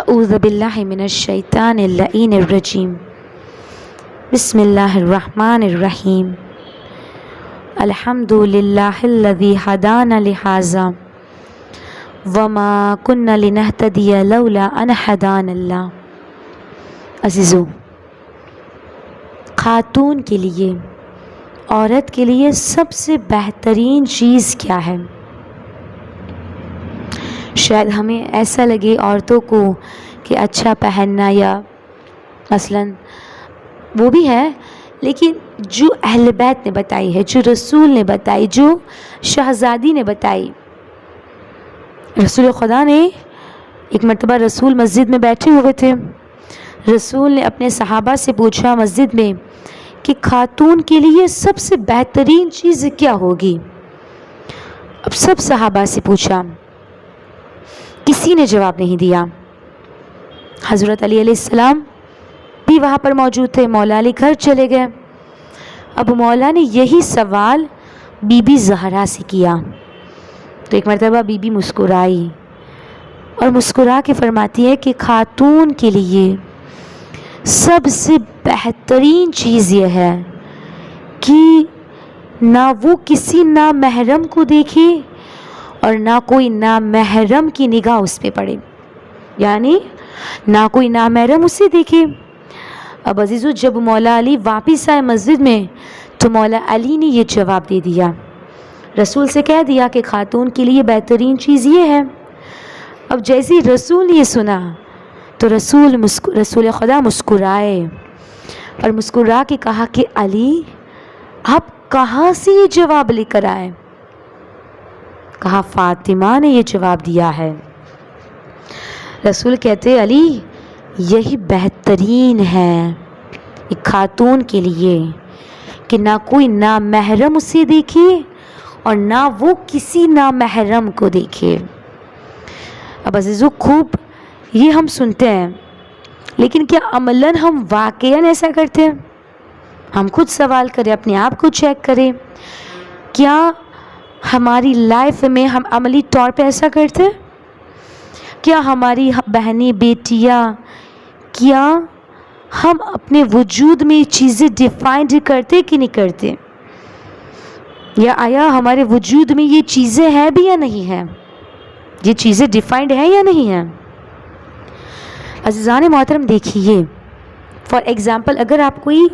اعوذ باللہ من الشیطان اللعین الرجیم بسم اللہ الرحمن الرحیم الحمد للہ الذی ہدانا لہذا وما كنا لنہتدی لولا ان ہدانا اللہ۔ عزیزو، خاتون کے لیے، عورت کے لیے سب سے بہترین چیز کیا ہے؟ شاید ہمیں ایسا لگے عورتوں کو کہ اچھا پہننا، یا مثلاً وہ بھی ہے، لیکن جو اہل بیت نے بتائی ہے، جو رسول نے بتائی، جو شہزادی نے بتائی۔ رسول خدا نے ایک مرتبہ رسول مسجد میں بیٹھے ہوئے تھے، رسول نے اپنے صحابہ سے پوچھا مسجد میں کہ خاتون کے لیے سب سے بہترین چیز کیا ہوگی؟ اب سب صحابہ سے پوچھا، کسی نے جواب نہیں دیا۔ حضرت علی علیہ السلام بھی وہاں پر موجود تھے، مولا علی گھر چلے گئے۔ اب مولا نے یہی سوال بی بی زہرا سے کیا تو ایک مرتبہ بی بی مسکرائی اور مسکرا کے فرماتی ہے کہ خاتون کے لیے سب سے بہترین چیز یہ ہے کہ نہ وہ کسی نامحرم کو دیکھے اور نہ کوئی نامحرم کی نگاہ اس پہ پڑے، یعنی نہ کوئی نامحرم اسے دیکھے۔ اب عزیزو، جب مولا علی واپس آئے مسجد میں تو مولا علی نے یہ جواب دے دیا، رسول سے کہہ دیا کہ خاتون کے لیے بہترین چیز یہ ہے۔ اب جیسے رسول نے یہ سنا تو رسول خدا مسکرائے اور مسکرا کے کہا کہ علی، آپ کہاں سے یہ جواب لے کر آئے؟ کہا فاطمہ نے یہ جواب دیا ہے۔ رسول کہتے علی، یہی بہترین ہے ایک خاتون کے لیے کہ نہ کوئی نامحرم اسے دیکھے اور نہ وہ کسی نامحرم کو دیکھے۔ اب عزیزو، خوب یہ ہم سنتے ہیں، لیکن کیا عملاً ہم واقعاً ایسا کرتے ہیں؟ ہم خود سوال کریں، اپنے آپ کو چیک کریں، کیا ہماری لائف میں ہم عملی طور پہ ایسا کرتے ہیں؟ کیا ہماری بہنیں، بیٹیاں، کیا ہم اپنے وجود میں یہ چیزیں ڈیفائنڈ کرتے کہ نہیں کرتے؟ یا آیا ہمارے وجود میں یہ چیزیں ہیں بھی یا نہیں ہیں؟ یہ چیزیں ڈیفائنڈ ہیں یا نہیں ہیں؟ عزیزان محترم، دیکھیے، فار ایگزامپل، اگر آپ کوئی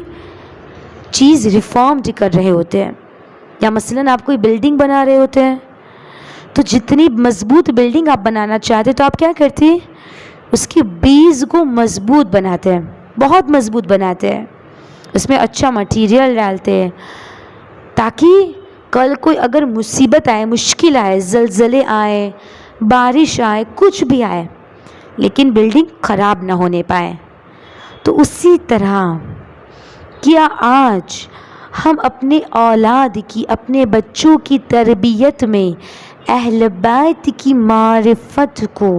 چیز ریفارمڈ کر رہے ہوتے ہیں، یا مثلاً آپ کوئی بلڈنگ بنا رہے ہوتے ہیں، تو جتنی مضبوط بلڈنگ آپ بنانا چاہتے تو آپ کیا کرتے ہیں؟ اس کی بیس کو مضبوط بناتے ہیں، بہت مضبوط بناتے ہیں، اس میں اچھا مٹیریل ڈالتے ہیں تاکہ کل کوئی اگر مصیبت آئے، مشکل آئے، زلزلے آئے، بارش آئے، کچھ بھی آئے، لیکن بلڈنگ خراب نہ ہونے پائے۔ تو اسی طرح کیا آج ہم اپنے اولاد کی، اپنے بچوں کی تربیت میں اہل بیت کی معرفت کو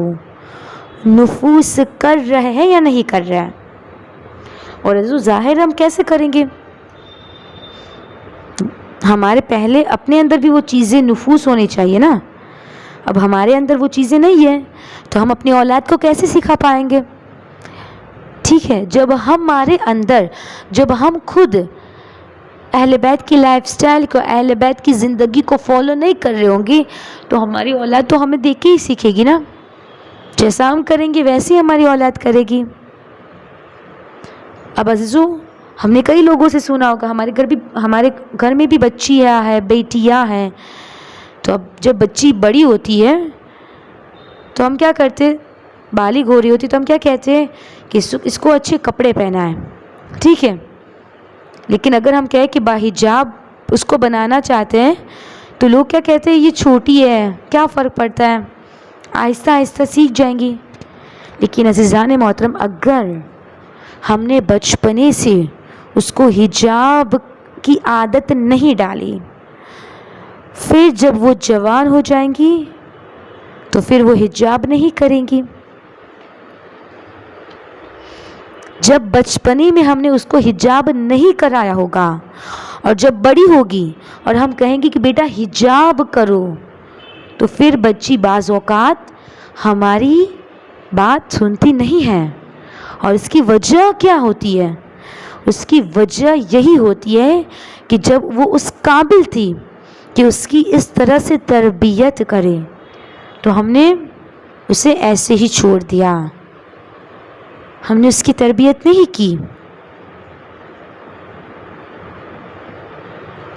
نفوذ کر رہے ہیں یا نہیں کر رہے ہیں؟ اور عزیزو، ظاہر ہم کیسے کریں گے؟ ہمارے پہلے اپنے اندر بھی وہ چیزیں نفوذ ہونی چاہیے نا۔ اب ہمارے اندر وہ چیزیں نہیں ہیں تو ہم اپنی اولاد کو کیسے سکھا پائیں گے؟ ٹھیک ہے، جب ہمارے اندر، جب ہم خود اہل بیت کی لائف سٹائل کو، اہل بیت کی زندگی کو فالو نہیں کر رہے ہوں گے تو ہماری اولاد تو ہمیں دیکھ کے ہی سیکھے گی نا۔ جیسا ہم کریں گے ویسے ہی ہماری اولاد کرے گی۔ اب عزیزو، ہم نے کئی لوگوں سے سنا ہوگا، ہمارے گھر میں بھی بچیاں ہیں، بیٹیاں ہیں، تو اب جب بچی بڑی ہوتی ہے تو ہم کیا کرتے؟ بالغ ہو رہی ہوتی تو ہم کیا کہتے ہیں کہ اس کو اچھے کپڑے پہنائیں، ٹھیک ہے، لیکن اگر ہم کہیں کہ باحجاب اس کو بنانا چاہتے ہیں تو لوگ کیا کہتے ہیں؟ یہ چھوٹی ہے، کیا فرق پڑتا ہے، آہستہ آہستہ سیکھ جائیں گی۔ لیکن عزیزان محترم، اگر ہم نے بچپنے سے اس کو حجاب کی عادت نہیں ڈالی، پھر جب وہ جوان ہو جائیں گی تو پھر وہ حجاب نہیں کریں گی۔ جب بچپنے میں ہم نے اس کو حجاب نہیں کرایا ہوگا اور جب بڑی ہوگی اور ہم کہیں گے کہ بیٹا حجاب کرو، تو پھر بچی بعض اوقات ہماری بات سنتی نہیں ہے. اور اس کی وجہ کیا ہوتی ہے؟ اس کی وجہ یہی ہوتی ہے کہ جب وہ اس قابل تھی کہ اس کی اس طرح سے تربیت کرے تو ہم نے اسے ایسے ہی چھوڑ دیا، ہم نے اس کی تربیت نہیں کی.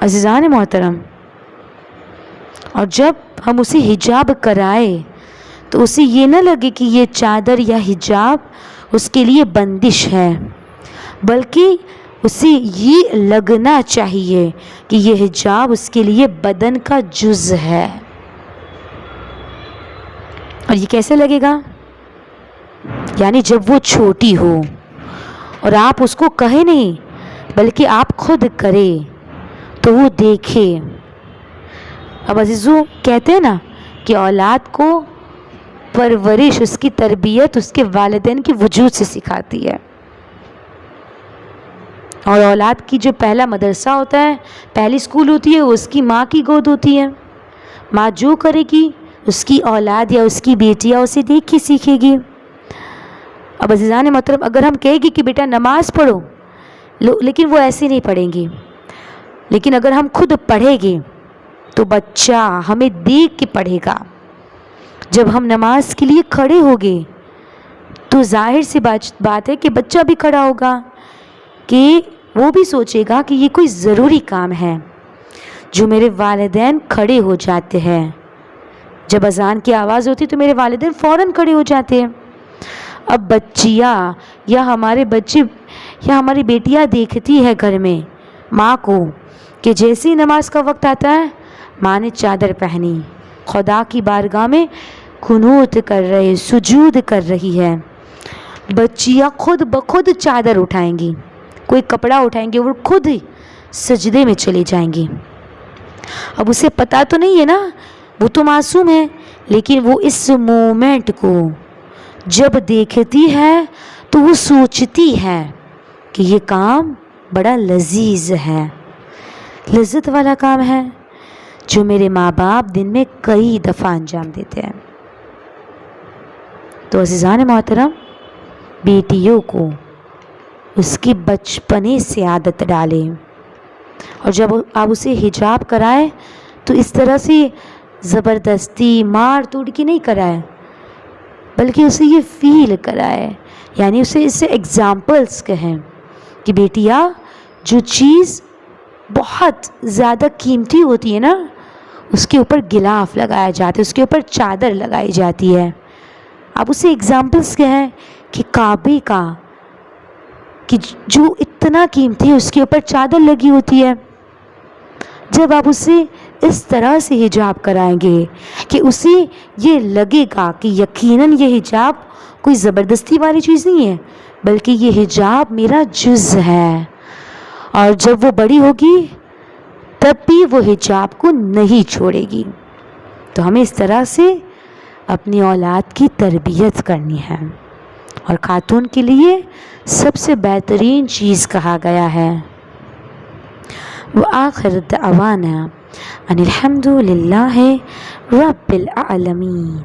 عزیزان محترم، اور جب ہم اسے حجاب کرائے تو اسے یہ نہ لگے کہ یہ چادر یا حجاب اس کے لیے بندش ہے، بلکہ اسے یہ لگنا چاہیے کہ یہ حجاب اس کے لیے بدن کا جز ہے. اور یہ کیسے لگے گا؟ یعنی جب وہ چھوٹی ہو اور آپ اس کو کہے نہیں بلکہ آپ خود کرے تو وہ دیکھے. اب عزیزو کہتے ہیں نا کہ اولاد کو پرورش، اس کی تربیت اس کے والدین کے وجود سے سکھاتی ہے. اور اولاد کی جو پہلا مدرسہ ہوتا ہے، پہلی اسکول ہوتی ہے، وہ اس کی ماں کی گود ہوتی ہے. ماں جو کرے گی اس کی اولاد یا اس کی بیٹیاں اسے دیکھ کے سیکھے گی. اب عزیزان محترم، اگر ہم کہے گی کہ بیٹا نماز پڑھو، لیکن وہ ایسے نہیں پڑھیں گی، لیکن اگر ہم خود پڑھیں گے تو بچہ ہمیں دیکھ کے پڑھے گا. جب ہم نماز کے لیے کھڑے ہوگے تو ظاہر سی بات ہے کہ بچہ بھی کھڑا ہوگا، کہ وہ بھی سوچے گا کہ یہ کوئی ضروری کام ہے جو میرے والدین کھڑے ہو جاتے ہیں. جب اذان کی آواز ہوتی تو میرے والدین فوراً کھڑے ہو جاتے ہیں. اب بچیاں یا ہمارے بچے یا ہماری بیٹیاں دیکھتی ہے گھر میں ماں کو کہ جیسے ہی نماز کا وقت آتا ہے ماں نے چادر پہنی، خدا کی بارگاہ میں قنوت کر رہے، سجود کر رہی ہے. بچیاں خود بخود چادر اٹھائیں گی، کوئی کپڑا اٹھائیں گے، وہ خود ہی سجدے میں چلی جائیں گی. اب اسے پتہ تو نہیں ہے نا، وہ تو معصوم ہے، لیکن وہ اس مومنٹ کو جب دیکھتی ہے تو وہ سوچتی ہے کہ یہ کام بڑا لذیذ ہے، لذت والا کام ہے جو میرے ماں باپ دن میں کئی دفعہ انجام دیتے ہیں. تو عزیزان محترم، بیٹیوں کو اس کی بچپنے سے عادت ڈالیں، اور جب آپ اسے حجاب کرائے تو اس طرح سے زبردستی مار توڑ کے نہیں کرائے، بلکہ اسے یہ فیل کرائے. یعنی اسے اس سے ایگزامپلس کہیں کہ بیٹیا، جو چیز بہت زیادہ قیمتی ہوتی ہے نا، اس کے اوپر غلاف لگایا جاتا ہے، اس کے اوپر چادر لگائی جاتی ہے. آپ اسے ایگزامپلس کہیں کہ کعبے کا، کہ جو اتنا قیمتی ہے اس کے اوپر چادر لگی ہوتی ہے. جب آپ اسے اس طرح سے حجاب کرائیں گے کہ اسے یہ لگے گا کہ یقیناً یہ حجاب کوئی زبردستی والی چیز نہیں ہے، بلکہ یہ حجاب میرا جز ہے، اور جب وہ بڑی ہوگی تب بھی وہ حجاب کو نہیں چھوڑے گی. تو ہمیں اس طرح سے اپنی اولاد کی تربیت کرنی ہے. اور خاتون کے لیے سب سے بہترین چیز کہا گیا ہے وآخر دعوانا ان الحمد للہ رب العالمین.